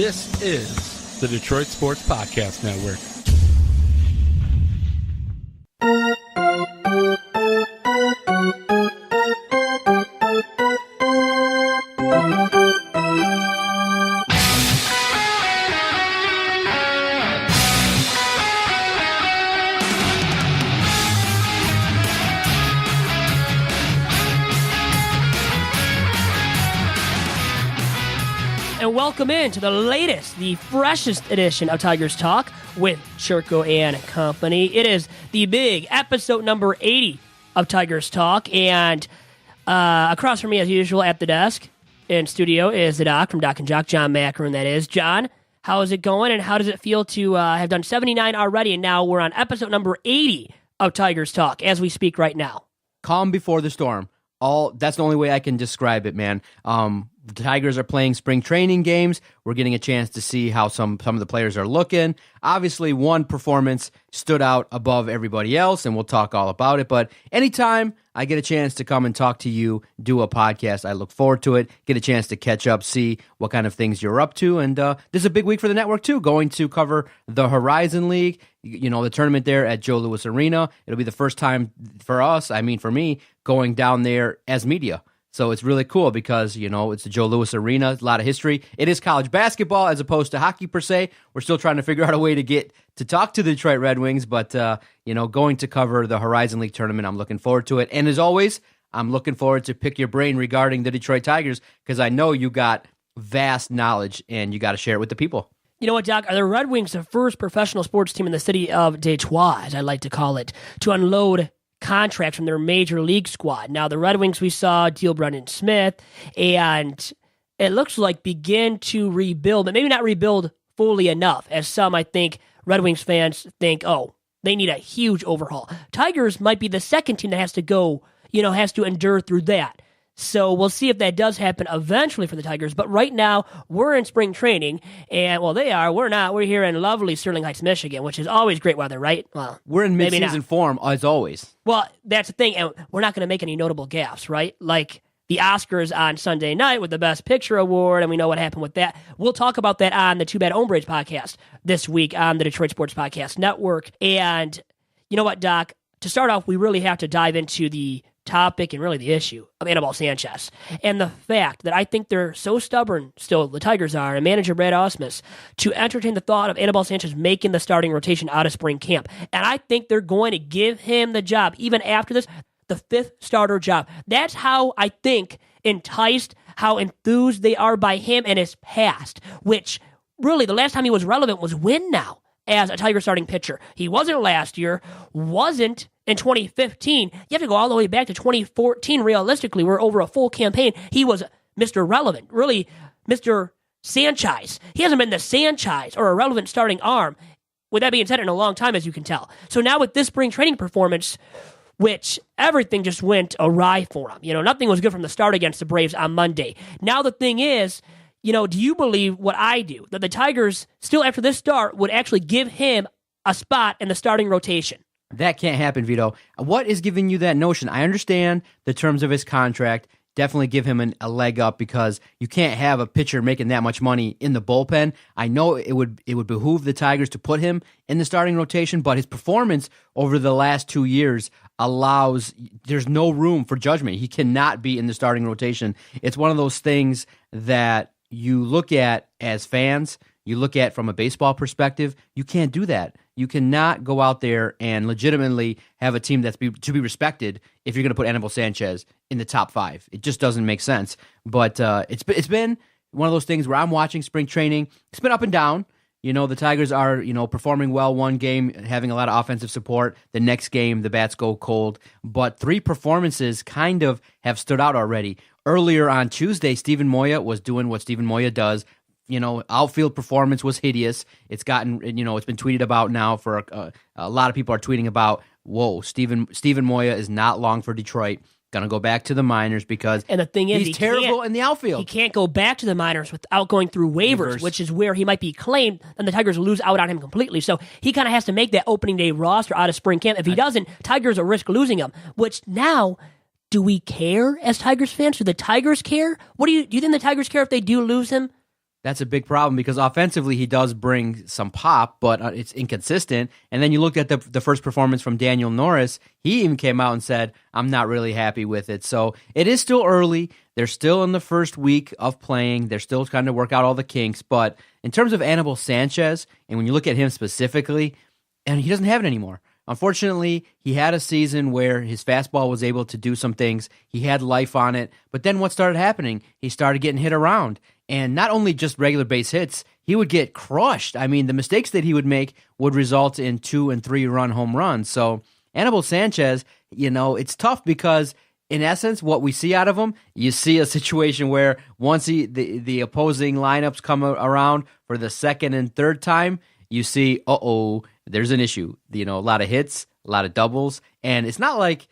This is the Detroit Sports Podcast Network. And welcome in to the latest, the freshest edition of Tigers Talk with Chirco and company. It is the big episode number 80 of Tigers Talk. And across from me, as usual, at the desk in studio is the doc from Doc and Jock, John Macaron, that is. John, how is it going, and how does it feel to have done 79 already, and now we're on episode number 80 of Tigers Talk as we speak right now? Calm before the storm. That's the only way I can describe it, man. The Tigers are playing spring training games. We're getting a chance to see how some of the players are looking. Obviously, one performance stood out above everybody else, and we'll talk all about it. But anytime I get a chance to come and talk to you, do a podcast, I look forward to it, get a chance to catch up, see what kind of things you're up to. And this is a big week for the network, too, going to cover the Horizon League, the tournament there at Joe Louis Arena. It'll be the first time for us, for me, going down there as media. So it's really cool because, it's the Joe Louis Arena, a lot of history. It is college basketball as opposed to hockey per se. We're still trying to figure out a way to get to talk to the Detroit Red Wings, but, going to cover the Horizon League tournament, I'm looking forward to it. And as always, I'm looking forward to pick your brain regarding the Detroit Tigers because I know you got vast knowledge and you got to share it with the people. You know what, Doc? Are the Red Wings the first professional sports team in the city of Detroit, as I like to call it, to unload contracts from their major league squad? Now, the Red Wings, we saw deal Brendan Smith, and it looks like begin to rebuild, but maybe not rebuild fully enough, as some, I think, Red Wings fans think, they need a huge overhaul. Tigers might be the second team that has to go, has to endure through that. So we'll see if that does happen eventually for the Tigers. But right now, we're in spring training, and, they are. We're not. We're here in lovely Sterling Heights, Michigan, which is always great weather, right? Well, we're in mid-season form, as always. Well, that's the thing, and we're not going to make any notable gaffes, right? Like the Oscars on Sunday night with the Best Picture Award, and we know what happened with that. We'll talk about that on the Too Bad Hombres podcast this week on the Detroit Sports Podcast Network. And you know what, Doc? To start off, we really have to dive into the topic and really the issue of Anibal Sanchez and the fact that I think they're so stubborn still, the Tigers are, and manager Brad Ausmus, to entertain the thought of Anibal Sanchez making the starting rotation out of spring camp. And I think they're going to give him the job, even after this, the fifth starter job. That's how I think enticed, how enthused they are by him and his past, which really the last time he was relevant was when now? As a Tiger starting pitcher. He wasn't last year, wasn't in 2015. You have to go all the way back to 2014 realistically, where over a full campaign, he was Mr. Relevant, really Mr. Sanchez. He hasn't been the Sanchez or a relevant starting arm, with that being said, in a long time, as you can tell. So now with this spring training performance, which everything just went awry for him. Nothing was good from the start against the Braves on Monday. Now the thing is, do you believe what I do, that the Tigers, still after this start, would actually give him a spot in the starting rotation? That can't happen, Vito. What is giving you that notion? I understand the terms of his contract. Definitely give him a leg up because you can't have a pitcher making that much money in the bullpen. I know it would behoove the Tigers to put him in the starting rotation, but his performance over the last 2 years there's no room for judgment. He cannot be in the starting rotation. It's one of those things that you look at as fans, you look at from a baseball perspective, you can't do that. You cannot go out there and legitimately have a team to be respected if you're going to put Anibal Sanchez in the top 5. It just doesn't make sense. But it's been one of those things where I'm watching spring training. It's been up and down. The Tigers are, performing well one game, having a lot of offensive support. The next game, the bats go cold. But 3 performances kind of have stood out already. Earlier on Tuesday, Steven Moya was doing what Steven Moya does. Outfield performance was hideous. It's gotten, it's been tweeted about now for a lot of people are tweeting about, whoa, Steven Moya is not long for Detroit. Going to go back to the minors because and the thing is, he's terrible in the outfield. He can't go back to the minors without going through waivers, which is where he might be claimed, and the Tigers lose out on him completely. So he kind of has to make that opening day roster out of spring camp. If he doesn't, Tigers will risk losing him, which now, do we care as Tigers fans? Do the Tigers care? Do you think the Tigers care if they do lose him? That's a big problem because offensively he does bring some pop, but it's inconsistent. And then you looked at the first performance from Daniel Norris. He even came out and said, I'm not really happy with it. So it is still early. They're still in the first week of playing. They're still trying to work out all the kinks. But in terms of Anibal Sanchez, and when you look at him specifically, and he doesn't have it anymore. Unfortunately, he had a season where his fastball was able to do some things. He had life on it. But then what started happening? He started getting hit around. And not only just regular base hits, he would get crushed. I mean, the mistakes that he would make would result in 2- and 3-run home runs. So Anibal Sanchez, it's tough because in essence, what we see out of him, you see a situation where once the opposing lineups come around for the second and third time, you see, there's an issue. A lot of hits, a lot of doubles. And it's not like,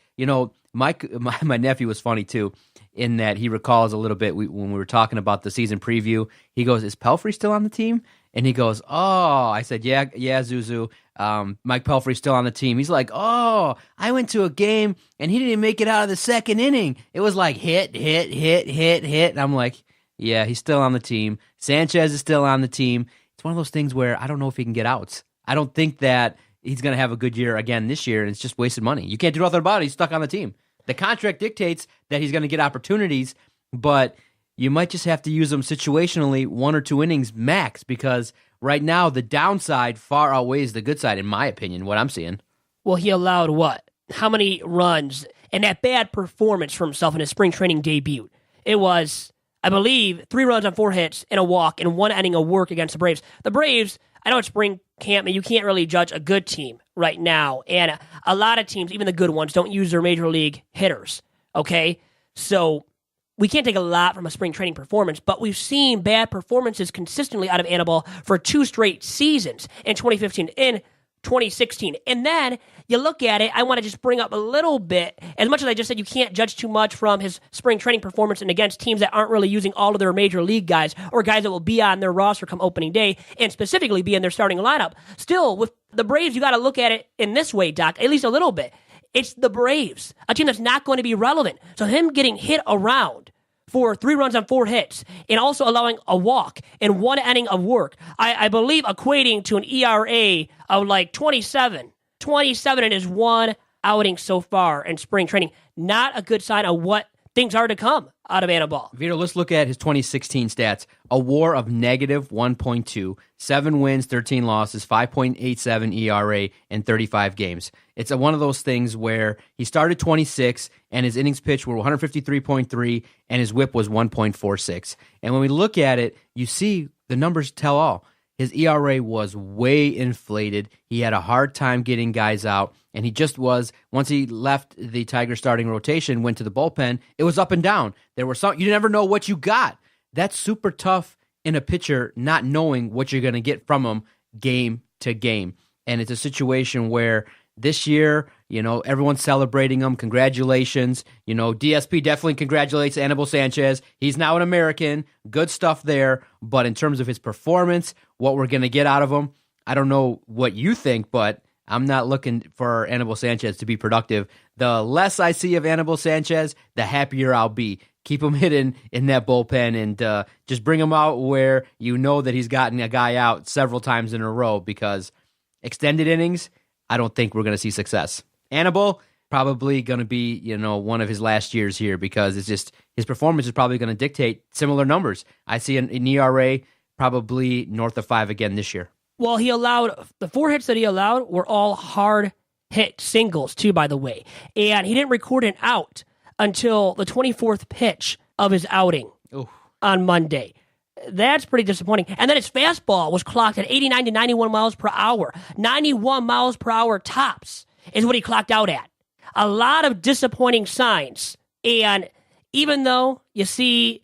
my nephew was funny too, in that he recalls a little bit when we were talking about the season preview. He goes, is Pelfrey still on the team? And he goes, I said, yeah, Zuzu. Mike Pelfrey's still on the team. He's like, I went to a game and he didn't even make it out of the second inning. It was like hit. And I'm like, yeah, he's still on the team. Sanchez is still on the team. It's one of those things where I don't know if he can get outs. I don't think that he's going to have a good year again this year, and it's just wasted money. You can't do nothing about it. He's stuck on the team. The contract dictates that he's going to get opportunities, but you might just have to use them situationally 1 or 2 innings max, because right now the downside far outweighs the good side, in my opinion, what I'm seeing. Well, he allowed what? How many runs? And that bad performance for himself in his spring training debut. It was, I believe, 3 runs on 4 hits and a walk and 1 inning of work against the Braves. The Braves, I know it's spring camp, and you can't really judge a good team right now. And a lot of teams, even the good ones, don't use their major league hitters, okay? So we can't take a lot from a spring training performance, but we've seen bad performances consistently out of Anibal for 2 straight seasons in 2015 and 2016. And then you look at it, I want to just bring up a little bit, as much as I just said you can't judge too much from his spring training performance and against teams that aren't really using all of their major league guys or guys that will be on their roster come opening day and specifically be in their starting lineup. Still, with the Braves, you got to look at it in this way, Doc, at least a little bit. It's the Braves, a team that's not going to be relevant. So him getting hit around for 3 runs on 4 hits, and also allowing a walk and 1 inning of work, I believe equating to an ERA of like 27. 27 in his 1 outing so far in spring training. Not a good sign of what things are to come out of Anibal. Vito, let's look at his 2016 stats. A WAR of negative 1.2, 7 wins, 13 losses, 5.87 ERA in 35 games. It's one of those things where he started 26 and his innings pitched were 153.3 and his whip was 1.46. And when we look at it, you see the numbers tell all. His ERA was way inflated. He had a hard time getting guys out, and he just was, once he left the Tiger starting rotation, went to the bullpen, it was up and down. There were some, you never know what you got. That's super tough in a pitcher, not knowing what you're going to get from him game to game. And it's a situation where this year, everyone's celebrating him. Congratulations. DSP definitely congratulates Anibal Sanchez. He's now an American. Good stuff there. But in terms of his performance, what we're going to get out of him, I don't know what you think, but I'm not looking for Anibal Sanchez to be productive. The less I see of Anibal Sanchez, the happier I'll be. Keep him hidden in that bullpen and just bring him out where you know that he's gotten a guy out several times in a row, because extended innings, I don't think we're going to see success. Anibal, probably going to be, one of his last years here, because it's just his performance is probably going to dictate similar numbers. I see an ERA probably north of 5 again this year. Well, he allowed, the 4 hits that he allowed were all hard hit singles too, by the way. And he didn't record an out until the 24th pitch of his outing on Monday. That's pretty disappointing. And then his fastball was clocked at 89 to 91 miles per hour. 91 miles per hour tops is what he clocked out at. A lot of disappointing signs. And even though you see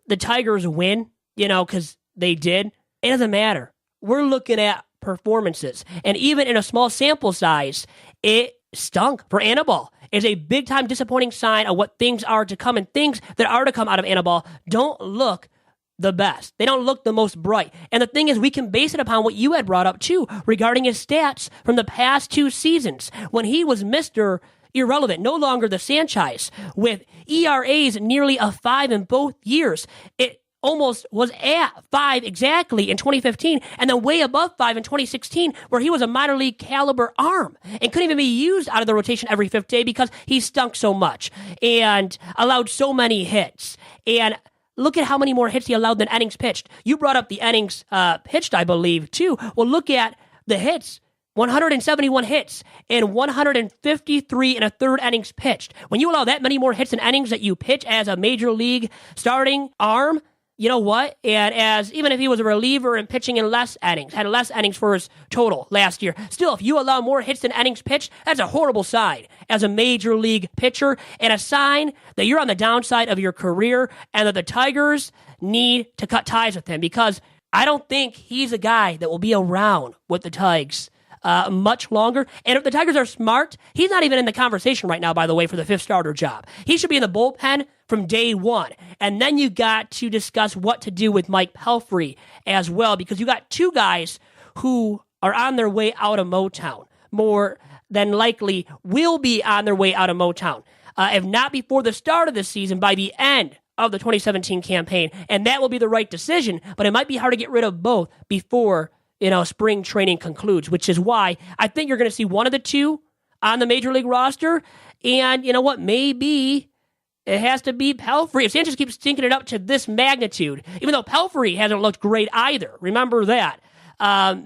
the Tigers win, because they did, it doesn't matter. We're looking at performances. And even in a small sample size, it stunk for Anibal. It's a big-time disappointing sign of what things are to come. And things that are to come out of Anibal don't look the best. They don't look the most bright. And the thing is, we can base it upon what you had brought up too regarding his stats from the past 2 seasons when he was Mr. Irrelevant, no longer the Sanchez, with ERAs nearly a 5 in both years. It almost was at 5 exactly in 2015, and then way above 5 in 2016, where he was a minor league caliber arm and couldn't even be used out of the rotation every fifth day because he stunk so much and allowed so many hits. And look at how many more hits he allowed than innings pitched. You brought up the innings pitched, I believe, too. Well, look at the hits. 171 hits and 153 and a third innings pitched. When you allow that many more hits and innings that you pitch as a major league starting arm, you know what? And as even if he was a reliever and pitching in less innings, had less innings for his total last year, still, if you allow more hits than innings pitched, that's a horrible sign as a major league pitcher and a sign that you're on the downside of your career and that the Tigers need to cut ties with him, because I don't think he's a guy that will be around with the Tigers much longer. And if the Tigers are smart, he's not even in the conversation right now, by the way, for the fifth starter job. He should be in the bullpen from day one. And then you got to discuss what to do with Mike Pelfrey as well, because you got two guys who are on their way out of Motown, more than likely will be on their way out of Motown. If not before the start of the season, by the end of the 2017 campaign. And that will be the right decision, but it might be hard to get rid of both before spring training concludes, which is why I think you're going to see one of the two on the major league roster. And you know what? Maybe it has to be Pelfrey. If Sanchez keeps stinking it up to this magnitude, even though Pelfrey hasn't looked great either, remember that.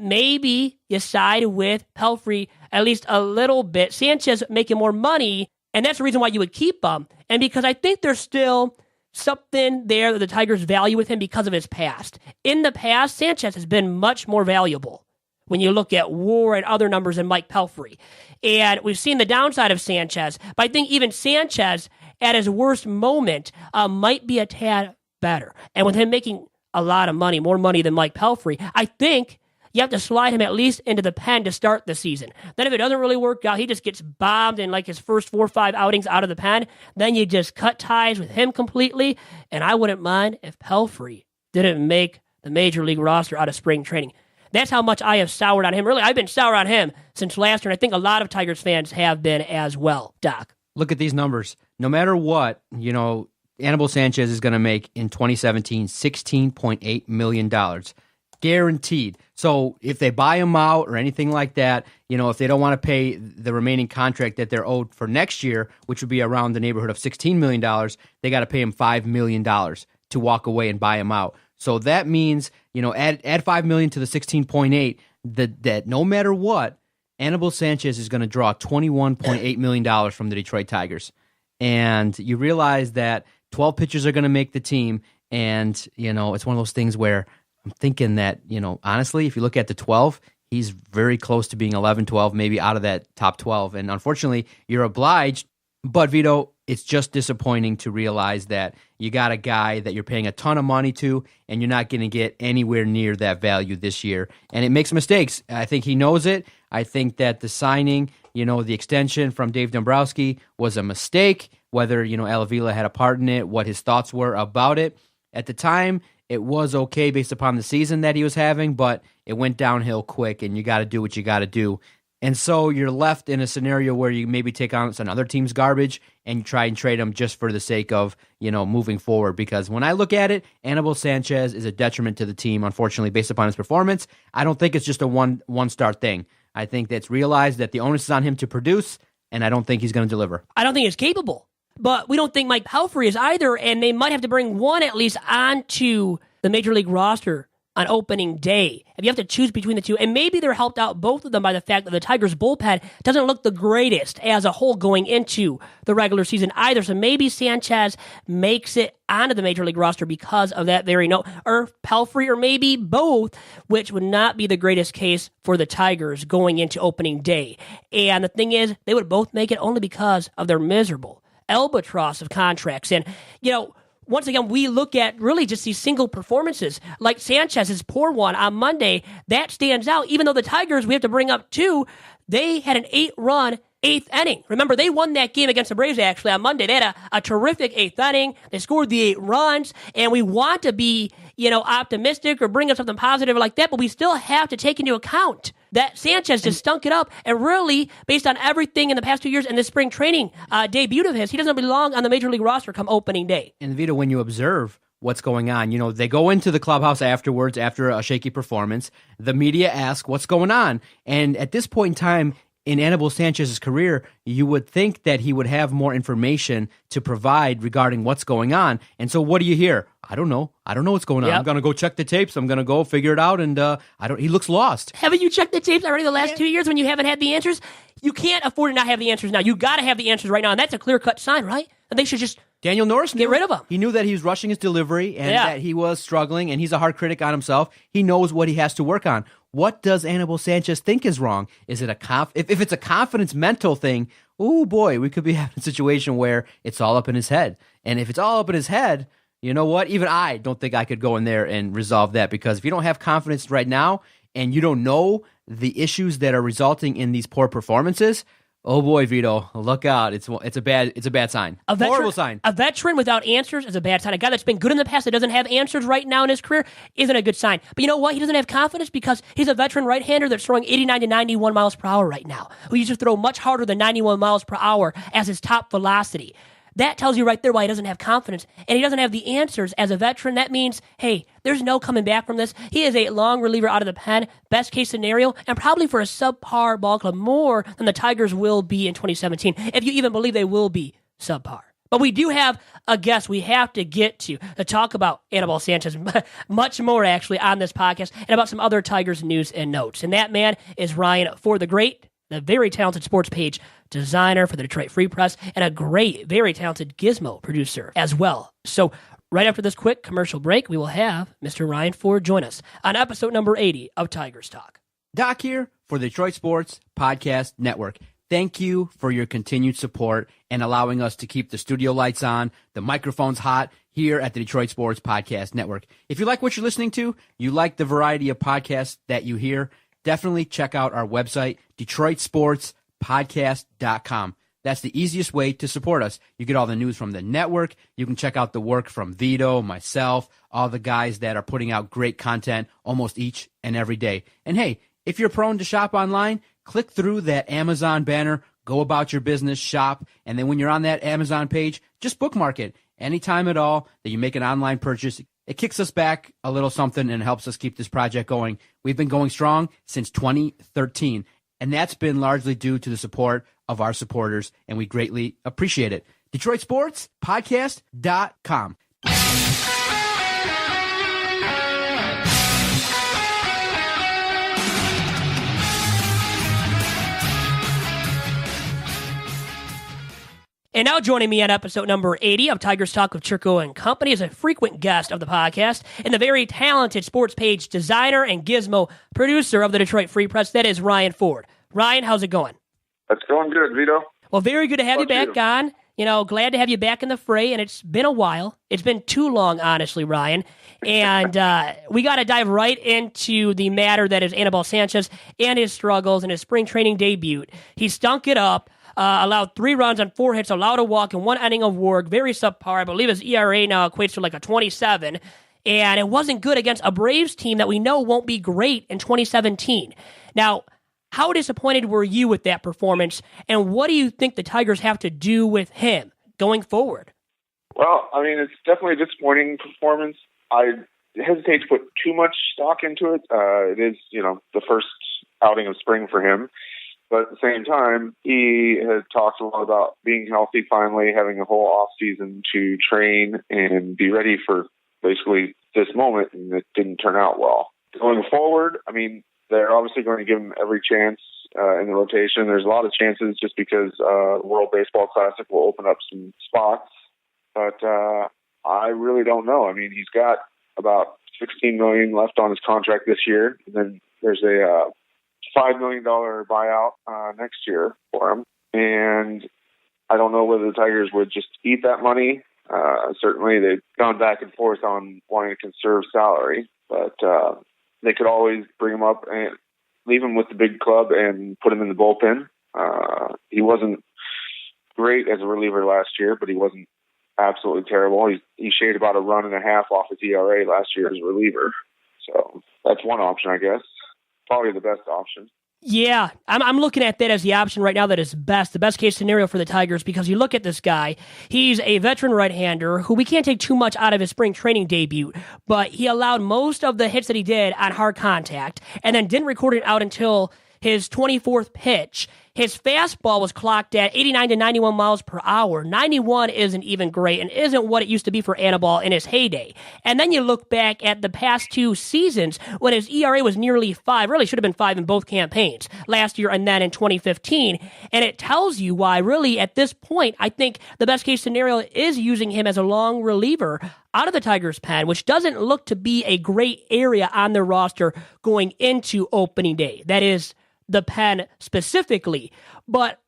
Maybe you side with Pelfrey at least a little bit. Sanchez making more money, and that's the reason why you would keep him. And because I think there's still something there that the Tigers value with him because of his past. In the past, Sanchez has been much more valuable when you look at WAR and other numbers than Mike Pelfrey. And we've seen the downside of Sanchez, but I think even Sanchez at his worst moment might be a tad better. And with him making a lot of money, more money than Mike Pelfrey, I think you have to slide him at least into the pen to start the season. Then if it doesn't really work out, he just gets bombed in like his first 4 or 5 outings out of the pen, then you just cut ties with him completely. And I wouldn't mind if Pelfrey didn't make the major league roster out of spring training. That's how much I have soured on him. Really, I've been sour on him since last year, and I think a lot of Tigers fans have been as well, Doc. Look at these numbers. No matter what, Anibal Sanchez is going to make in 2017 $16.8 million. Guaranteed. So if they buy him out or anything like that, if they don't want to pay the remaining contract that they're owed for next year, which would be around the neighborhood of $16 million, they got to pay him $5 million to walk away and buy him out. So that means, add $5 million to the 16.8, that no matter what, Anibal Sanchez is going to draw $21.8 million from the Detroit Tigers. And you realize that 12 pitchers are going to make the team, and, it's one of those things where I'm thinking that, honestly, if you look at the 12, he's very close to being 11, 12, maybe out of that top 12. And unfortunately, you're obliged. But, Vito, it's just disappointing to realize that you got a guy that you're paying a ton of money to, and you're not going to get anywhere near that value this year. And it makes mistakes. I think he knows it. I think that the signing, the extension from Dave Dombrowski was a mistake, whether, Alavila had a part in it, what his thoughts were about it. At the time, it was okay based upon the season that he was having, but it went downhill quick, and you got to do what you got to do. And so you're left in a scenario where you maybe take on another team's garbage and you try and trade them just for the sake of, moving forward. Because when I look at it, Anibal Sanchez is a detriment to the team, unfortunately, based upon his performance. I don't think it's just a one-star thing. I think that's realized that the onus is on him to produce, and I don't think he's going to deliver. I don't think he's capable. But we don't think Mike Pelfrey is either, and they might have to bring one at least onto the major league roster on opening day. If you have to choose between the two, and maybe they're helped out, both of them, by the fact that the Tigers' bullpen doesn't look the greatest as a whole going into the regular season either. So maybe Sanchez makes it onto the major league roster because of that very note, or Pelfrey, or maybe both, which would not be the greatest case for the Tigers going into opening day. And the thing is, they would both make it only because of their miserable albatross of contracts. And, once again, we look at really just these single performances, like Sanchez's poor one on Monday. That stands out, even though the Tigers, we have to bring up too, they had an 8-run 8th inning. Remember, they won that game against the Braves actually on Monday. They had a terrific 8th inning. They scored the 8 runs, and we want to be, optimistic or bring up something positive like that, but we still have to take into account that Sanchez just stunk it up, and really, based on everything in the past 2 years and this spring training debut of his, he doesn't belong on the major league roster come opening day. And Vito, when you observe what's going on. You know, they go into the clubhouse afterwards after a shaky performance. The media ask what's going on. And at this point in time in Anibal Sanchez's career, you would think that he would have more information to provide regarding what's going on. And so what do you hear? I don't know. I don't know what's going on. Yep. I'm going to go check the tapes. I'm going to go figure it out. And he looks lost. Haven't you checked the tapes already the last 2 years when you haven't had the answers? You can't afford to not have the answers now. You got to have the answers right now. And that's a clear-cut sign, right? And they should just Daniel Norris get rid of him. He knew that he was rushing his delivery and that he was struggling, and he's a hard critic on himself. He knows what he has to work on. What does Anibal Sanchez think is wrong? Is it if it's a confidence mental thing, oh boy, we could be having a situation where it's all up in his head. And if it's all up in his head, you know what? Even I don't think I could go in there and resolve that, because if you don't have confidence right now and you don't know the issues that are resulting in these poor performances, oh boy, Vito, look out. It's a bad sign. Horrible sign. A veteran without answers is a bad sign. A guy that's been good in the past that doesn't have answers right now in his career isn't a good sign. But you know what? He doesn't have confidence because he's a veteran right-hander that's throwing 89 to 91 miles per hour right now, who used to throw much harder than 91 miles per hour as his top velocity. That tells you right there why he doesn't have confidence, and he doesn't have the answers as a veteran. That means, hey, there's no coming back from this. He is a long reliever out of the pen, best case scenario, and probably for a subpar ball club more than the Tigers will be in 2017, if you even believe they will be subpar. But we do have a guest we have to get to talk about Anibal Sanchez, much more actually on this podcast, and about some other Tigers news and notes. And that man is Ryan For the Great, the very talented sports page designer for the Detroit Free Press, and a great, very talented Gizmo producer as well. So right after this quick commercial break, we will have Mr. Ryan Ford join us on episode number 80 of Tigers Talk. Doc here for the Detroit Sports Podcast Network. Thank you for your continued support and allowing us to keep the studio lights on, the microphones hot here at the Detroit Sports Podcast Network. If you like what you're listening to, you like the variety of podcasts that you hear, definitely check out our website, DetroitSportsPodcast.com. That's the easiest way to support us. You get all the news from the network. You can check out the work from Vito, myself, all the guys that are putting out great content almost each and every day. And hey, if you're prone to shop online, click through that Amazon banner, go about your business, shop, and then when you're on that Amazon page, just bookmark it. Anytime at all that you make an online purchase, it kicks us back a little something and helps us keep this project going. We've been going strong since 2013, and that's been largely due to the support of our supporters, and we greatly appreciate it. DetroitSportsPodcast.com. And now joining me on episode number 80 of Tigers Talk with Chirco and Company is a frequent guest of the podcast and the very talented sports page designer and Gizmo producer of the Detroit Free Press. That is Ryan Ford. Ryan, how's it going? It's going good, Vito. Well, very good to have you back on. You know, glad to have you back in the fray, and it's been a while. It's been too long, honestly, Ryan. And we got to dive right into the matter that is Anibal Sanchez and his struggles and his spring training debut. He stunk it up. Allowed 3 runs on 4 hits, allowed a walk in 1 inning of work. Very subpar. I believe his ERA now equates to like a 27. And it wasn't good against a Braves team that we know won't be great in 2017. Now, how disappointed were you with that performance? And what do you think the Tigers have to do with him going forward? Well, I mean, it's definitely a disappointing performance. I hesitate to put too much stock into it. It is, the first outing of spring for him. But at the same time, he has talked a lot about being healthy finally, having a whole off season to train and be ready for basically this moment, and it didn't turn out well. Going forward, I mean, they're obviously going to give him every chance in the rotation. There's a lot of chances just because the World Baseball Classic will open up some spots. But I really don't know. I mean, he's got about $16 million left on his contract this year, and then there's a $5 million buyout next year for him. And I don't know whether the Tigers would just eat that money. Certainly they've gone back and forth on wanting to conserve salary, but they could always bring him up and leave him with the big club and put him in the bullpen. He wasn't great as a reliever last year, but he wasn't absolutely terrible. He shaved about 1.5 runs off his ERA last year as a reliever. So that's one option, I guess. Probably the best option. Yeah, I'm looking at that as the option right now that is the best case scenario for the Tigers, because you look at this guy, he's a veteran right-hander who we can't take too much out of his spring training debut, but he allowed most of the hits that he did on hard contact and then didn't record it out until his 24th pitch. His fastball was clocked at 89 to 91 miles per hour. 91 isn't even great and isn't what it used to be for Anibal in his heyday. And then you look back at the past 2 seasons when his ERA was nearly 5, really should have been 5 in both campaigns, last year and then in 2015. And it tells you why, really, at this point, I think the best case scenario is using him as a long reliever out of the Tigers' pen, which doesn't look to be a great area on their roster going into opening day. That is the pen specifically. But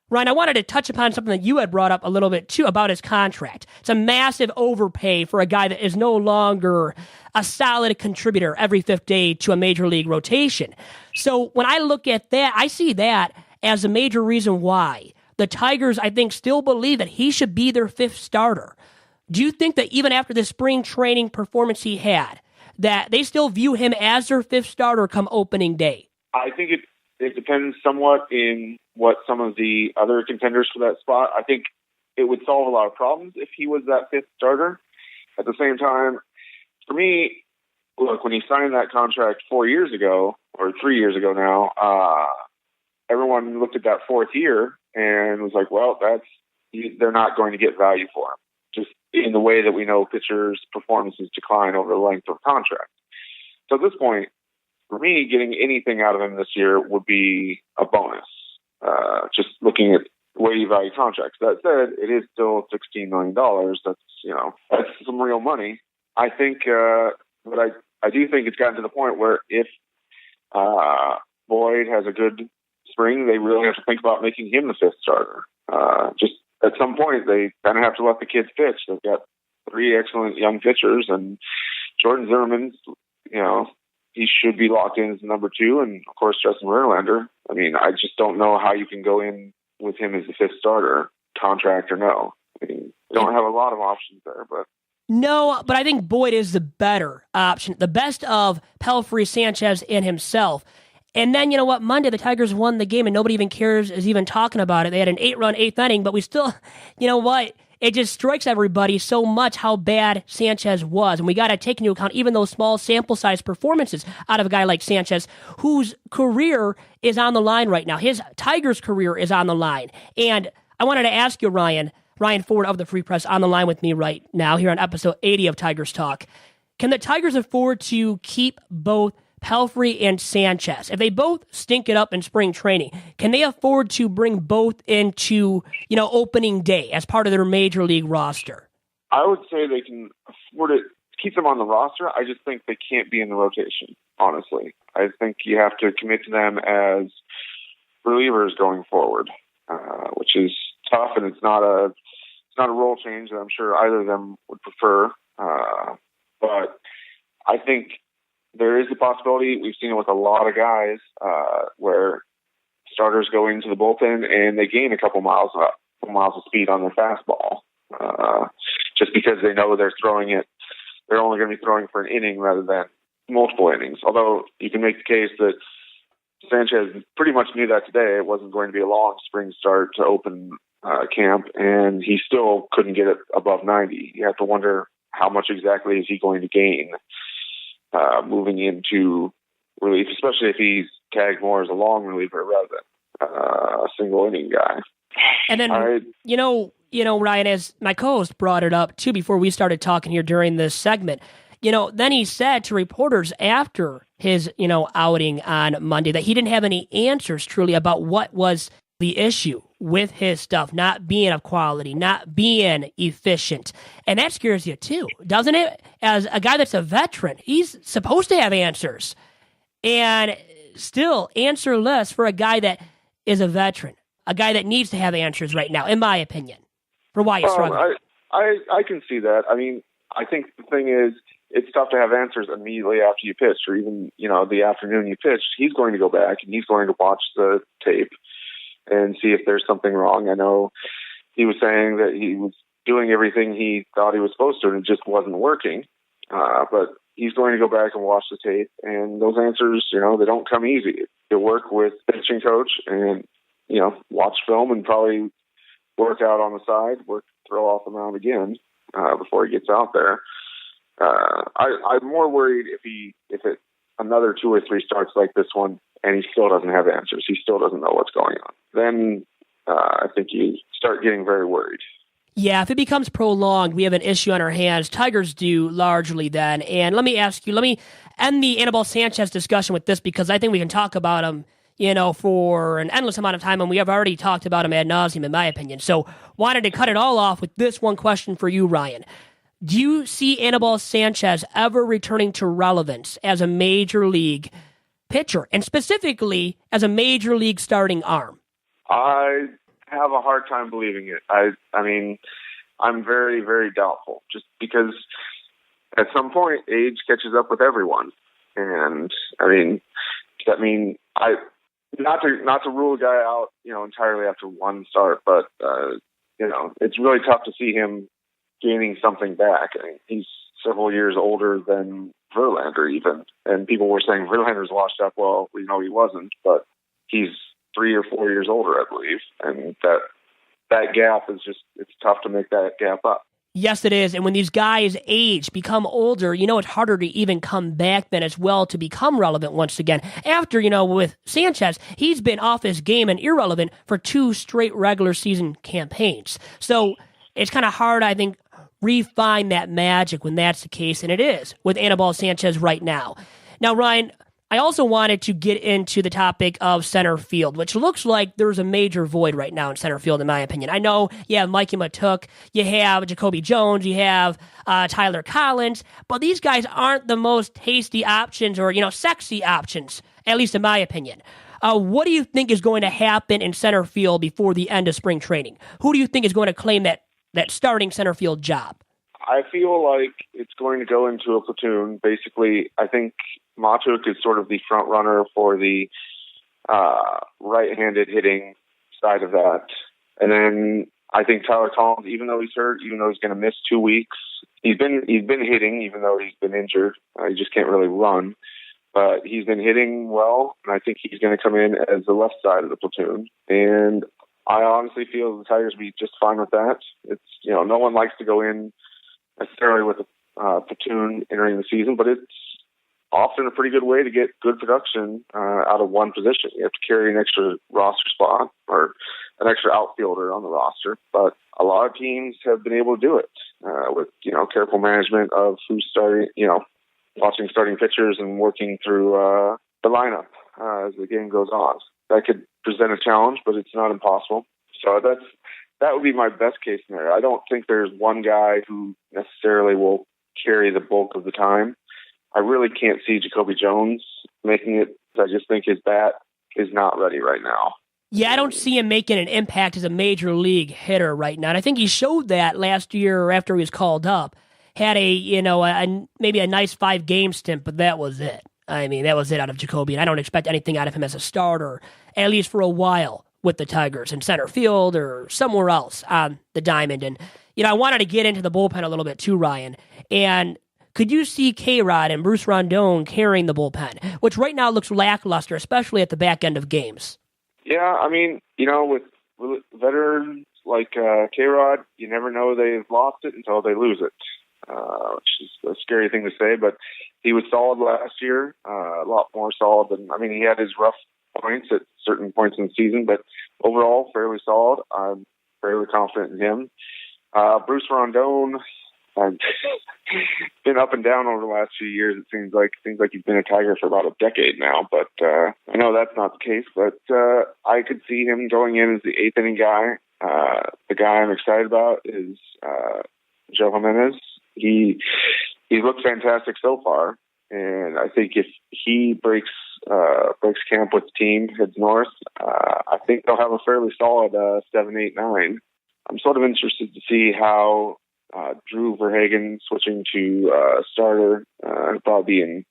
Ryan, I wanted to touch upon something that you had brought up a little bit too about his contract. It's a massive overpay for a guy that is no longer a solid contributor every 5th day to a major league rotation. So when I look at that, I see that as a major reason why the Tigers, I think, still believe that he should be their 5th starter. Do you think that even after the spring training performance he had, that they still view him as their 5th starter come opening day? I think it depends somewhat in what some of the other contenders for that spot. I think it would solve a lot of problems if he was that 5th starter. At the same time, for me, look, when he signed that contract 4 years ago, or 3 years ago now, everyone looked at that 4th year and was like, well, they're not going to get value for him, just in the way that we know pitchers' performances decline over the length of a contract. So at this point, for me, getting anything out of him this year would be a bonus. Just looking at the way you value contracts. That said, it is still $16 million. That's some real money. I think, but I do think it's gotten to the point where if Boyd has a good spring, they really have to think about making him the 5th starter. Just at some point, they kind of have to let the kids pitch. They've got 3 excellent young pitchers, and Jordan Zimmerman's, he should be locked in as number 2, and of course Justin Verlander. I mean, I just don't know how you can go in with him as the 5th starter, contract or no. I mean, you don't have a lot of options there, but. No, but I think Boyd is the better option, the best of Pelfrey, Sanchez, and himself. And then, you know what, Monday the Tigers won the game and nobody even cares, is even talking about it. They had an 8-run 8th inning, but we still, you know what, it just strikes everybody so much how bad Sanchez was. And we got to take into account even those small sample size performances out of a guy like Sanchez, whose career is on the line right now. His Tigers career is on the line. And I wanted to ask you, Ryan Ford of the Free Press, on the line with me right now here on episode 80 of Tigers Talk. Can the Tigers afford to keep both Pelfrey and Sanchez? If they both stink it up in spring training, can they afford to bring both into, opening day as part of their major league roster? I would say they can afford it, keep them on the roster. I just think they can't be in the rotation, honestly. I think you have to commit to them as relievers going forward, which is tough, and it's not a role change that I'm sure either of them would prefer. But I think there is a possibility. We've seen it with a lot of guys where starters go into the bullpen and they gain a couple miles of speed on their fastball, just because they know they're throwing it. They're only going to be throwing for an inning rather than multiple innings. Although you can make the case that Sanchez pretty much knew that today it wasn't going to be a long spring start to open camp, and he still couldn't get it above 90. You have to wonder how much exactly is he going to gain moving into relief, especially if he's tagged more as a long reliever rather than a single inning guy. And then, Ryan, as my co-host brought it up too before we started talking here during this segment, then he said to reporters after his, outing on Monday that he didn't have any answers truly about what was the issue with his stuff not being of quality, not being efficient. And that scares you too, doesn't it? As a guy that's a veteran, he's supposed to have answers. And still answerless for a guy that is a veteran, a guy that needs to have answers right now, in my opinion, for why he's struggling. I can see that. I mean, I think the thing is, it's tough to have answers immediately after you pitch, or even, the afternoon you pitch. He's going to go back and he's going to watch the tape and see if there's something wrong. I know he was saying that he was doing everything he thought he was supposed to, and it just wasn't working. But he's going to go back and watch the tape, and those answers, they don't come easy. You work with the pitching coach and, watch film and probably work out on the side, throw off the mound again before he gets out there. I'm more worried if it another 2 or 3 starts like this one and he still doesn't have answers. He still doesn't know what's going on. Then I think you start getting very worried. Yeah, if it becomes prolonged, we have an issue on our hands. Tigers do largely then. And let me end the Anibal Sanchez discussion with this, because I think we can talk about him, for an endless amount of time, and we have already talked about him ad nauseum, in my opinion. So wanted to cut it all off with this one question for you, Ryan. Do you see Anibal Sanchez ever returning to relevance as a major league pitcher, and specifically as a major league starting arm? I have a hard time believing it. I mean, I'm very, very doubtful, just because at some point age catches up with everyone. And not to rule a guy out, entirely after one start, but it's really tough to see him gaining something back. I mean, he's several years older than Verlander even, and people were saying Verlander's washed up. Well, we know he wasn't, but he's 3 or 4 years older, I believe, and that gap is it's tough to make that gap up. Yes, it is. And when these guys age, become older, it's harder to even come back then as well to become relevant once again. After, with Sanchez, he's been off his game and irrelevant for 2 straight regular season campaigns. So it's kind of hard, I think, refine that magic when that's the case, and it is with Anibal Sanchez right now. Now, Ryan, I also wanted to get into the topic of center field, which looks like there's a major void right now in center field, in my opinion. I know you have Mikey Matuk, you have Jacoby Jones, you have Tyler Collins, but these guys aren't the most tasty options or, sexy options, at least in my opinion. What do you think is going to happen in center field before the end of spring training? Who do you think is going to claim that starting center field job? I feel like it's going to go into a platoon. Basically, I think Matuk is sort of the front runner for the right-handed hitting side of that. And then I think Tyler Collins, even though he's hurt, even though he's going to miss 2 weeks, he's been hitting, even though he's been injured. He just can't really run. But he's been hitting well, and I think he's going to come in as the left side of the platoon. And I honestly feel the Tigers will be just fine with that. It's, no one likes to go in necessarily with a platoon entering the season, but it's often a pretty good way to get good production out of one position. You have to carry an extra roster spot or an extra outfielder on the roster, but a lot of teams have been able to do it with, careful management of who's starting, watching starting pitchers and working through the lineup as the game goes on. That could present a challenge, but it's not impossible. So that would be my best case scenario. I don't think there's one guy who necessarily will carry the bulk of the time. I really can't see Jacoby Jones making it. I just think his bat is not ready right now. Yeah, I don't see him making an impact as a major league hitter right now. And I think he showed that last year after he was called up. Had maybe a nice 5-game stint, but that was it. I mean, that was it out of Jacoby, and I don't expect anything out of him as a starter, at least for a while, with the Tigers in center field or somewhere else on the diamond. And, I wanted to get into the bullpen a little bit too, Ryan. And could you see K-Rod and Bruce Rondon carrying the bullpen, which right now looks lackluster, especially at the back end of games? Yeah, I mean, with veterans like K-Rod, you never know they've lost it until they lose it, which is a scary thing to say, but he was solid last year, a lot more solid than, he had his rough points at certain points in the season, but overall fairly solid. I'm fairly confident in him. Bruce Rondon, I've been up and down over the last few years. It seems like he's been a Tiger for about a decade now, but I know that's not the case, but I could see him going in as the 8th inning guy. The guy I'm excited about is Joe Jimenez. He looked fantastic so far, and I think if he breaks camp with the team, heads north, I think they'll have a fairly solid 7, 8, 9. I'm sort of interested to see how Drew Verhagen switching to starter, probably be in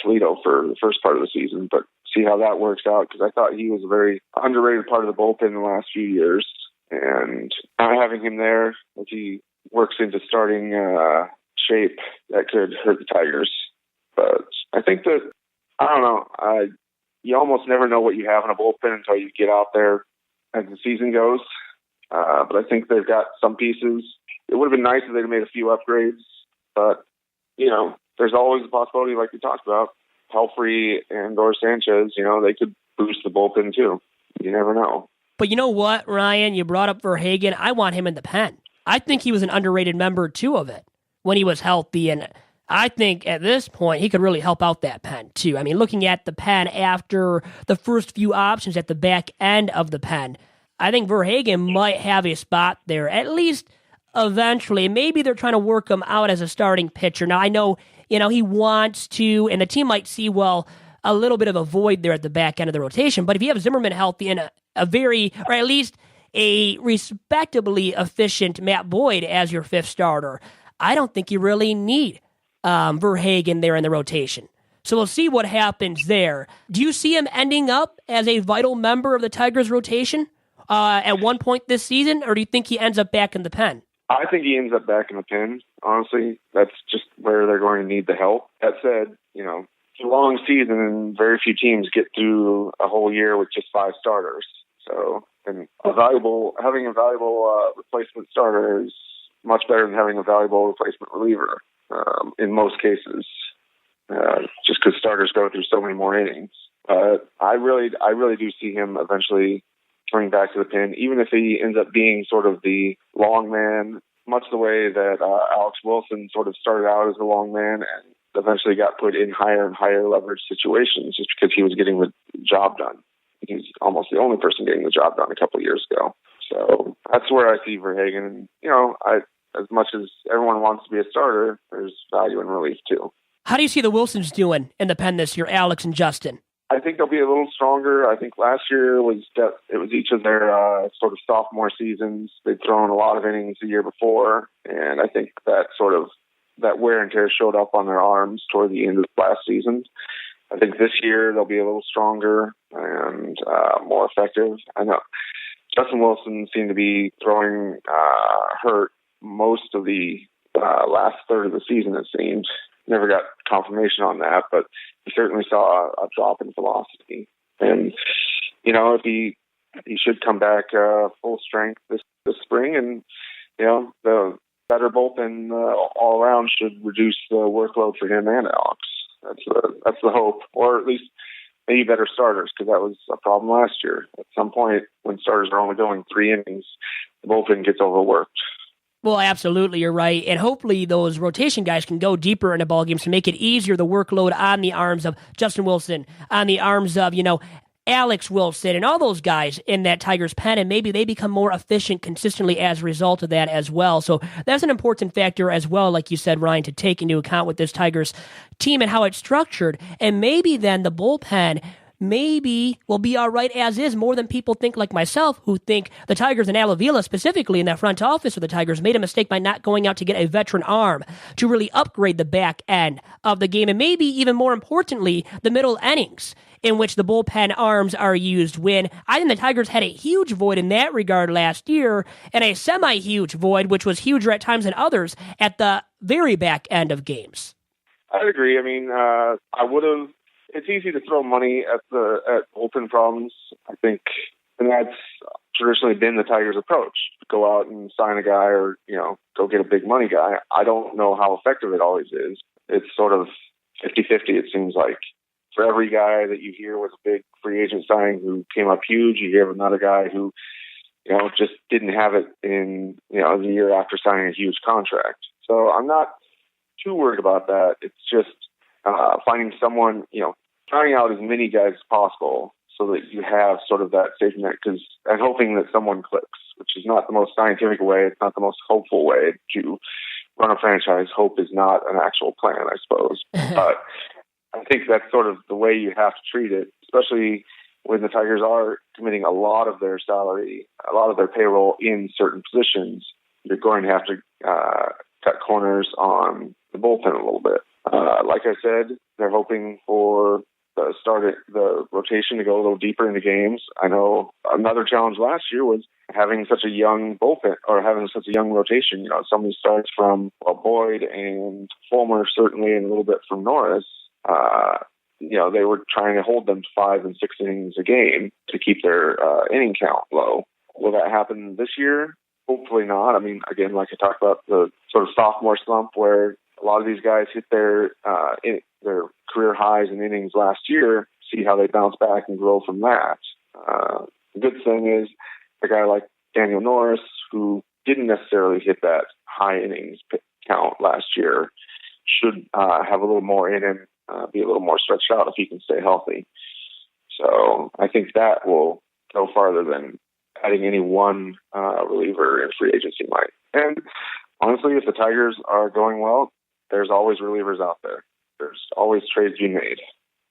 Toledo for the first part of the season, but see how that works out, because I thought he was a very underrated part of the bullpen in the last few years, and not having him there as he works into starting shape, that could hurt the Tigers. But I think that, I don't know, you almost never know what you have in a bullpen until you get out there as the season goes. But I think they've got some pieces. It would have been nice if they'd made a few upgrades, but, there's always a possibility, like we talked about, Pelfrey and or Sanchez, they could boost the bullpen too. You never know. But you know what, Ryan? You brought up Verhagen. I want him in the pen. I think he was an underrated member, too, of it when he was healthy. And I think at this point, he could really help out that pen, too. I mean, looking at the pen after the first few options at the back end of the pen, I think Verhagen might have a spot there, at least eventually. Maybe they're trying to work him out as a starting pitcher. Now, I know, he wants to, and the team might see, a little bit of a void there at the back end of the rotation. But if you have Zimmerman healthy and a very, or at least a respectably efficient Matt Boyd as your fifth starter, I don't think you really need Verhagen there in the rotation. So we'll see what happens there. Do you see him ending up as a vital member of the Tigers rotation at one point this season, or do you think he ends up back in the pen? I think he ends up back in the pen, honestly. That's just where they're going to need the help. That said, it's a long season and very few teams get through a whole year with just 5 starters. So, and having a valuable replacement starter is much better than having a valuable replacement reliever in most cases, just because starters go through so many more innings. I really do see him eventually turning back to the pen, even if he ends up being sort of the long man, much the way that Alex Wilson sort of started out as the long man and eventually got put in higher and higher leverage situations just because he was getting the job done. He's almost the only person getting the job done a couple of years ago. So that's where I see Verhagen. As much as everyone wants to be a starter, there's value in relief too. How do you see the Wilsons doing in the pen this year, Alex and Justin? I think they'll be a little stronger. I think last year was each of their sort of sophomore seasons. They'd thrown a lot of innings the year before, and I think that wear and tear showed up on their arms toward the end of last season. I think this year they'll be a little stronger and more effective. I know Justin Wilson seemed to be throwing hurt most of the last third of the season, it seemed. Never got confirmation on that, but he certainly saw a drop in velocity. And, if he should come back full strength this spring, and, the better bullpen all around should reduce the workload for him and Alex. That's the hope, or at least maybe better starters, because that was a problem last year. At some point, when starters are only going 3 innings, the bullpen gets overworked. Well, absolutely, you're right. And hopefully those rotation guys can go deeper into ball games to make it easier, the workload on the arms of Justin Wilson, on the arms of, Alex Wilson and all those guys in that Tigers pen, and maybe they become more efficient consistently as a result of that as well. So that's an important factor as well, like you said, Ryan, to take into account with this Tigers team and how it's structured. And maybe then the bullpen maybe will be all right as is, more than people think, like myself, who think the Tigers and Al Avila specifically in that front office of the Tigers made a mistake by not going out to get a veteran arm to really upgrade the back end of the game, and maybe even more importantly, the middle innings in which the bullpen arms are used, when I think the Tigers had a huge void in that regard last year, and a semi-huge void, which was huger at times than others, at the very back end of games. I'd agree. I mean, I would have. It's easy to throw money at bullpen problems, I think, and that's traditionally been the Tigers' approach. Go out and sign a guy, or go get a big money guy. I don't know how effective it always is. It's sort of 50-50, it seems like. For every guy that you hear was a big free agent signing who came up huge, you hear of another guy who, just didn't have it in, the year after signing a huge contract. So I'm not too worried about that. It's just finding someone, trying out as many guys as possible so that you have sort of that safety net, and hoping that someone clicks, which is not the most scientific way. It's not the most hopeful way to run a franchise. Hope is not an actual plan, I suppose. But I think that's sort of the way you have to treat it, especially when the Tigers are committing a lot of their salary, a lot of their payroll in certain positions. You're going to have to cut corners on the bullpen a little bit. Like I said, they're hoping for the rotation to go a little deeper into games. I know another challenge last year was having such a young bullpen or having such a young rotation. Somebody starts from Boyd and Fulmer certainly, and a little bit from Norris. They were trying to hold them to 5 and 6 innings a game to keep their inning count low. Will that happen this year? Hopefully not. I mean, again, like I talked about, the sort of sophomore slump where a lot of these guys hit their career highs in innings last year, see how they bounce back and grow from that. The good thing is a guy like Daniel Norris, who didn't necessarily hit that high innings count last year, should have a little more in him, be a little more stretched out if he can stay healthy. So I think that will go farther than adding any one reliever in free agency might. And honestly, if the Tigers are going well, there's always relievers out there. There's always trades being made.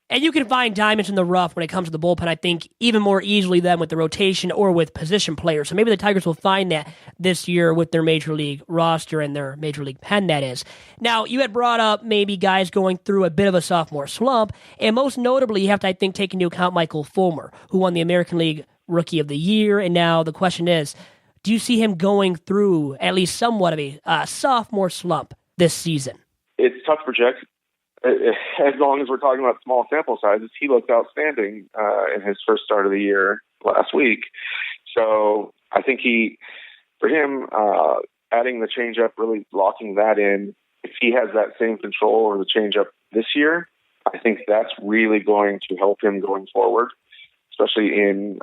And you can find diamonds in the rough when it comes to the bullpen, I think, even more easily than with the rotation or with position players. So maybe the Tigers will find that this year with their Major League roster and their Major League pen, that is. Now, you had brought up maybe guys going through a bit of a sophomore slump, and most notably, you have to, I think, take into account Michael Fulmer, who won the American League Rookie of the Year. And now the question is, do you see him going through at least somewhat of a sophomore slump this season? It's tough to project. As long as we're talking about small sample sizes, he looked outstanding in his first start of the year last week. So I think for him, adding the changeup, really locking that in, if he has that same control over the changeup this year, I think that's really going to help him going forward, especially in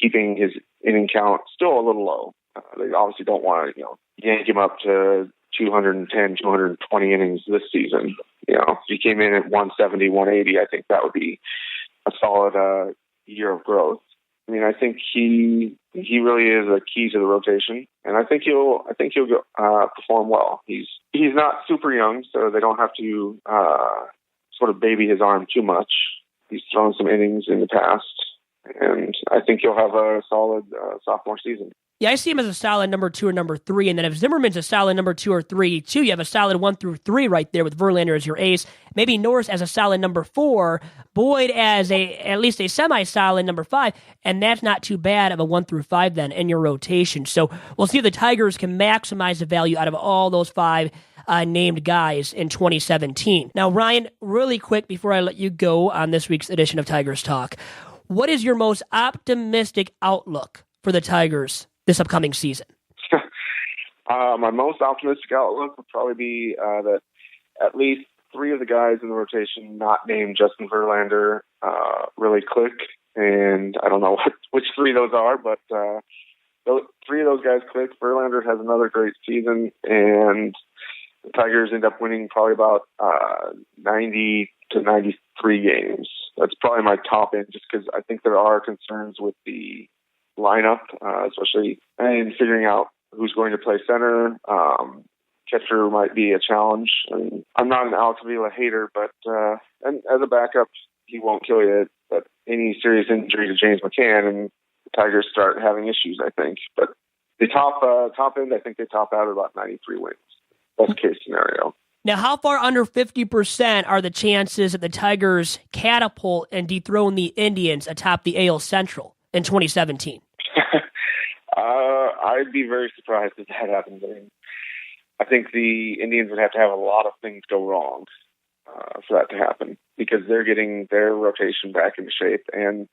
keeping his inning count still a little low. They obviously don't want to, yank him up to 210, 220 innings this season. If he came in at 170, 180, I think that would be a solid year of growth. I mean, I think he really is a key to the rotation, and I think he'll perform well. He's not super young, so they don't have to sort of baby his arm too much. He's thrown some innings in the past, and I think he'll have a solid sophomore season. Yeah, I see him as a solid number 2 or number 3, and then if Zimmerman's a solid number 2 or 3 too, you have a solid 1 through 3 right there with Verlander as your ace. Maybe Norris as a solid number 4, Boyd as at least a semi-solid number 5, and that's not too bad of a 1 through 5 then in your rotation. So we'll see if the Tigers can maximize the value out of all those 5 named guys in 2017. Now, Ryan, really quick before I let you go on this week's edition of Tigers Talk, what is your most optimistic outlook for the Tigers this upcoming season? My most optimistic outlook would probably be that at least 3 of the guys in the rotation not named Justin Verlander really click. And I don't know which 3 those are, but 3 of those guys click. Verlander has another great season, and the Tigers end up winning probably about 90 to 93 games. That's probably my top end, just because I think there are concerns with the lineup, especially in figuring out who's going to play center. Catcher might be a challenge. I mean, I'm not an Alex Avila hater, but and as a backup, he won't kill you. But any serious injury to James McCann, and the Tigers start having issues, I think. But the top end, I think they top out at about 93 wins. Best case scenario. Now, how far under 50% are the chances that the Tigers catapult and dethrone the Indians atop the AL Central in 2017? I'd be very surprised if that happens. I think the Indians would have to have a lot of things go wrong for that to happen, because they're getting their rotation back into shape, and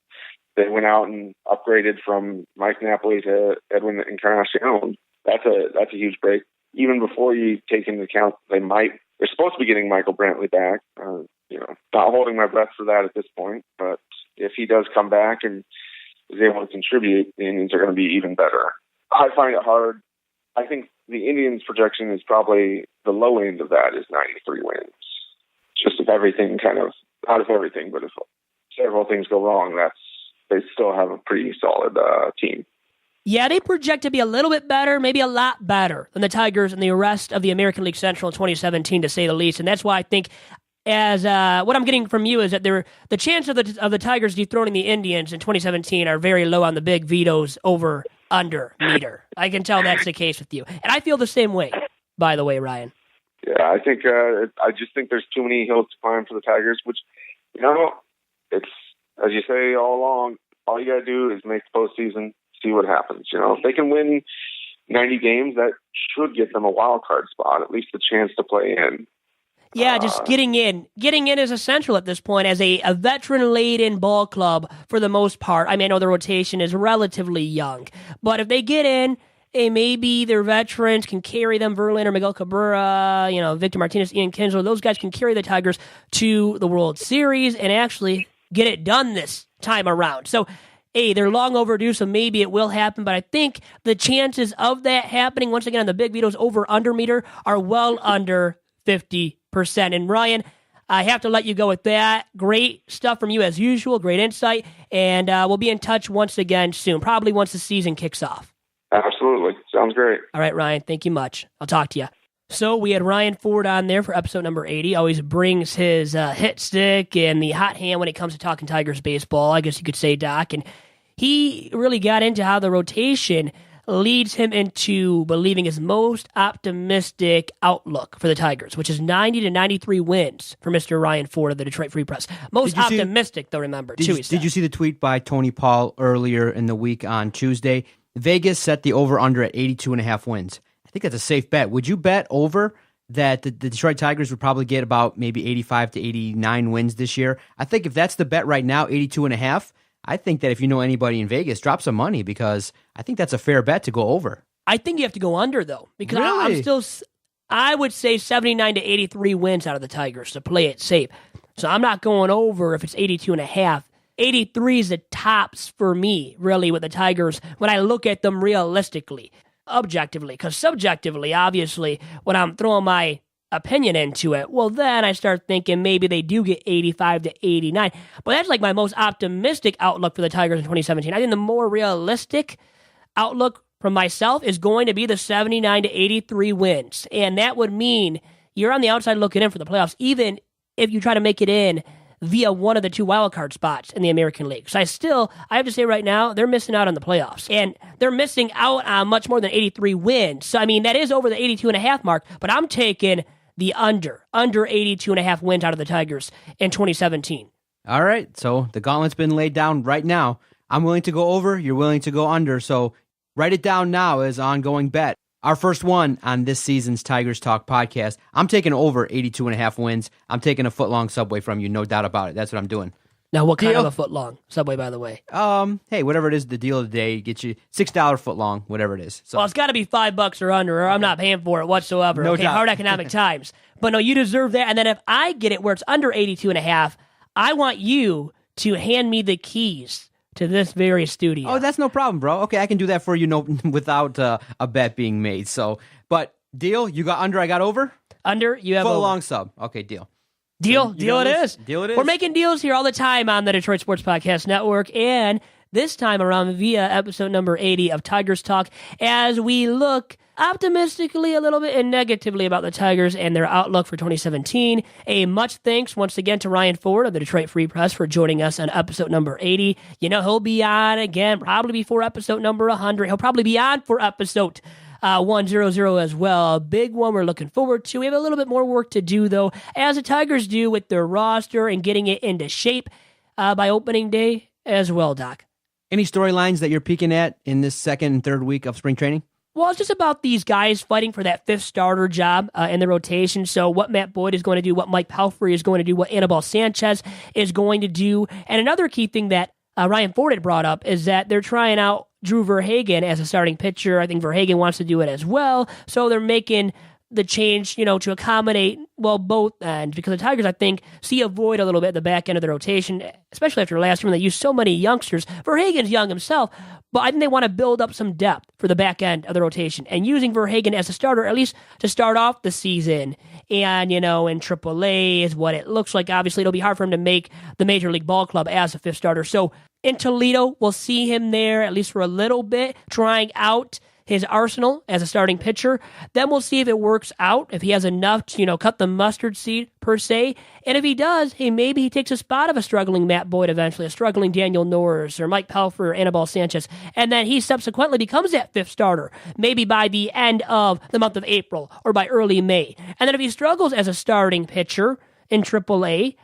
they went out and upgraded from Mike Napoli to Edwin Encarnacion. That's a huge break. Even before you take into account they're supposed to be getting Michael Brantley back. Not holding my breath for that at this point, but if he does come back and is able to contribute, the Indians are going to be even better. I find it hard. I think the Indians' projection is probably the low end of that is 93 wins. Just if everything not if everything, but if several things go wrong, they still have a pretty solid team. Yeah, they project to be a little bit better, maybe a lot better than the Tigers and the rest of the American League Central in 2017, to say the least. And that's why I think, as what I'm getting from you, is that the chance of the Tigers dethroning the Indians in 2017 are very low on the big Vito's over-under meter. I can tell that's the case with you. And I feel the same way, by the way, Ryan. Yeah, I think I just think there's too many hills to climb for the Tigers, which, it's, as you say all along, all you got to do is make the postseason, see what happens. If they can win 90 games, that should get them a wild card spot, at least a chance to play in. Yeah, just getting in. Getting in is essential at this point as a veteran-laden ball club for the most part. I mean, I know the rotation is relatively young, but if they get in, maybe their veterans can carry them, Verlander, Miguel Cabrera, Victor Martinez, Ian Kinsler, those guys can carry the Tigers to the World Series and actually get it done this time around. So, they're long overdue, so maybe it will happen, but I think the chances of that happening, once again, on the Big Vito's over-under meter, are well under 50%. And Ryan, I have to let you go with that. Great stuff from you as usual, great insight, and we'll be in touch once again soon, probably once the season kicks off. Absolutely. Sounds great. All right, Ryan, thank you much. I'll talk to you. So we had Ryan Ford on there for episode number 80. Always brings his hit stick and the hot hand when it comes to talking Tigers baseball, I guess you could say, Doc. And he really got into how the rotation leads him into believing his most optimistic outlook for the Tigers, which is 90 to 93 wins for Mr. Ryan Ford of the Detroit Free Press. Most optimistic, though, remember, too. Did you see the tweet by Tony Paul earlier in the week on Tuesday? Vegas set the over-under at 82.5 wins. I think that's a safe bet. Would you bet over that the Detroit Tigers would probably get about maybe 85 to 89 wins this year? I think if that's the bet right now, 82.5, I think that if you know anybody in Vegas, drop some money because I think that's a fair bet to go over. I think you have to go under, though, because really? I would say 79 to 83 wins out of the Tigers to play it safe. So I'm not going over if it's 82.5. 83 is the tops for me, really, with the Tigers when I look at them realistically, objectively, because subjectively, obviously, when I'm throwing my opinion into it, well, then I start thinking maybe they do get 85 to 89. But that's like my most optimistic outlook for the Tigers in 2017. I think the more realistic outlook from myself is going to be the 79 to 83 wins. And that would mean you're on the outside looking in for the playoffs, even if you try to make it in via one of the two wildcard spots in the American League. So I have to say right now, they're missing out on the playoffs. And they're missing out on much more than 83 wins. So, I mean, that is over the 82.5 mark, but I'm taking the under 82.5 wins out of the Tigers in 2017. All right, so the gauntlet's been laid down right now. I'm willing to go over, you're willing to go under, so write it down now as ongoing bet. Our first one on this season's Tigers Talk podcast, I'm taking over 82.5 wins. I'm taking a foot-long Subway from you, no doubt about it. That's what I'm doing. Now, what kind of a foot-long Subway, by the way? Hey, whatever it is, the deal of the day, get you $6 foot-long, whatever it is. So. Well, it's got to be $5 or under, or I'm not paying for it whatsoever. No okay, doubt. Hard economic times. But no, you deserve that. And then if I get it where it's under 82.5, I want you to hand me the keys to this very studio. Oh, that's no problem, bro. Okay, I can do that for you without a bet being made. So, but deal, you got under, I got over? Under, you have foot-long over. sub. Okay, deal. Deal it is. Deal it is. We're making deals here all the time on the Detroit Sports Podcast Network, and this time around via episode number 80 of Tigers Talk, as we look optimistically a little bit and negatively about the Tigers and their outlook for 2017. A much thanks once again to Ryan Ford of the Detroit Free Press for joining us on episode number 80. You know, he'll be on again probably before episode number 100. He'll probably be on for episode 100 as well. A big one we're looking forward to. We have a little bit more work to do, though, as the Tigers do with their roster and getting it into shape by opening day as well, Doc. Any storylines that you're peeking at in this second and third week of spring training? Well, it's just about these guys fighting for that fifth starter job in the rotation. So what Matt Boyd is going to do, what Mike Pelfrey is going to do, what Anibal Sanchez is going to do. And another key thing that Ryan Ford had brought up is that they're trying out Drew Verhagen as a starting pitcher. I think Verhagen wants to do it as well. So they're making the change, to accommodate, both ends. Because the Tigers, I think, see a void a little bit at the back end of the rotation, especially after last year when they used so many youngsters. Verhagen's young himself, but I think they want to build up some depth for the back end of the rotation. And using Verhagen as a starter, at least to start off the season, and, in AAA is what it looks like. Obviously, it'll be hard for him to make the Major League Ball Club as a fifth starter. So in Toledo, we'll see him there, at least for a little bit, trying out his arsenal as a starting pitcher. Then we'll see if it works out, if he has enough to, cut the mustard seed, per se. And if he does, hey, maybe he takes a spot of a struggling Matt Boyd eventually, a struggling Daniel Norris or Mike Pelfrey or Anibal Sanchez. And then he subsequently becomes that fifth starter, maybe by the end of the month of April or by early May. And then if he struggles as a starting pitcher in AAA,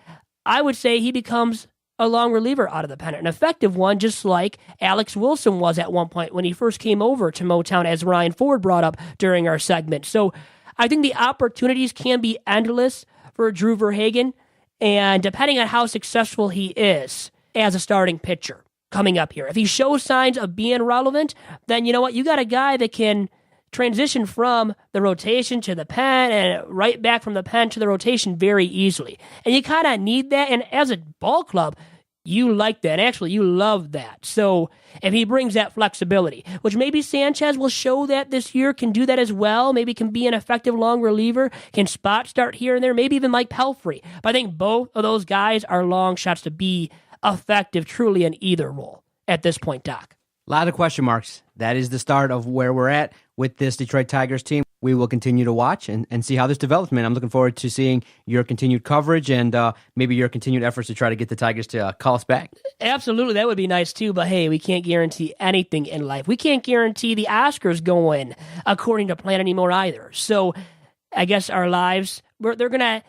I would say he becomes a long reliever out of the pen, an effective one, just like Alex Wilson was at one point when he first came over to Motown, as Ryan Ford brought up during our segment. So I think the opportunities can be endless for Drew Verhagen, and depending on how successful he is as a starting pitcher coming up here, if he shows signs of being relevant, then you know what? You got a guy that can transition from the rotation to the pen and right back from the pen to the rotation very easily. And you kind of need that. And as a ball club, you like that. Actually, you love that. So if he brings that flexibility, which maybe Sanchez will show that this year, can do that as well, maybe can be an effective long reliever, can spot start here and there, maybe even Mike Pelfrey. But I think both of those guys are long shots to be effective truly in either role at this point, Doc. A lot of question marks. That is the start of where we're at with this Detroit Tigers team. We will continue to watch and see how this develops, man. I'm looking forward to seeing your continued coverage and maybe your continued efforts to try to get the Tigers to call us back. Absolutely, that would be nice too, but hey, we can't guarantee anything in life. We can't guarantee the Oscars going according to plan anymore either. So I guess our lives, they're gonna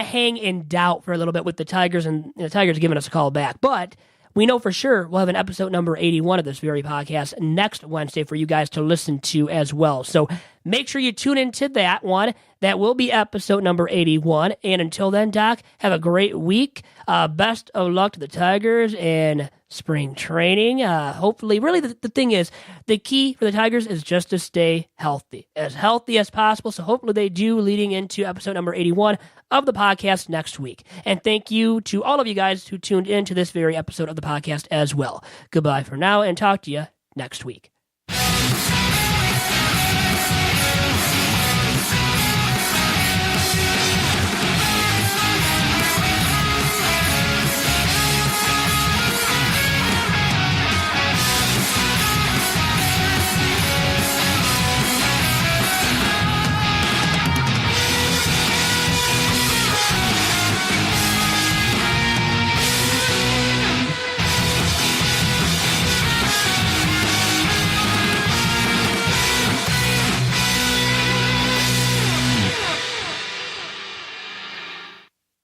hang in doubt for a little bit with the Tigers, and the Tigers giving us a call back. But we know for sure we'll have an episode number 81 of this very podcast next Wednesday for you guys to listen to as well. So make sure you tune into that one. That will be episode number 81. And until then, Doc, have a great week. Best of luck to the Tigers in spring training. Hopefully, really the thing is, the key for the Tigers is just to stay healthy as possible. So hopefully they do, leading into episode number 81 of the podcast next week. And thank you to all of you guys who tuned in to this very episode of the podcast as well. Goodbye for now, and talk to you next week.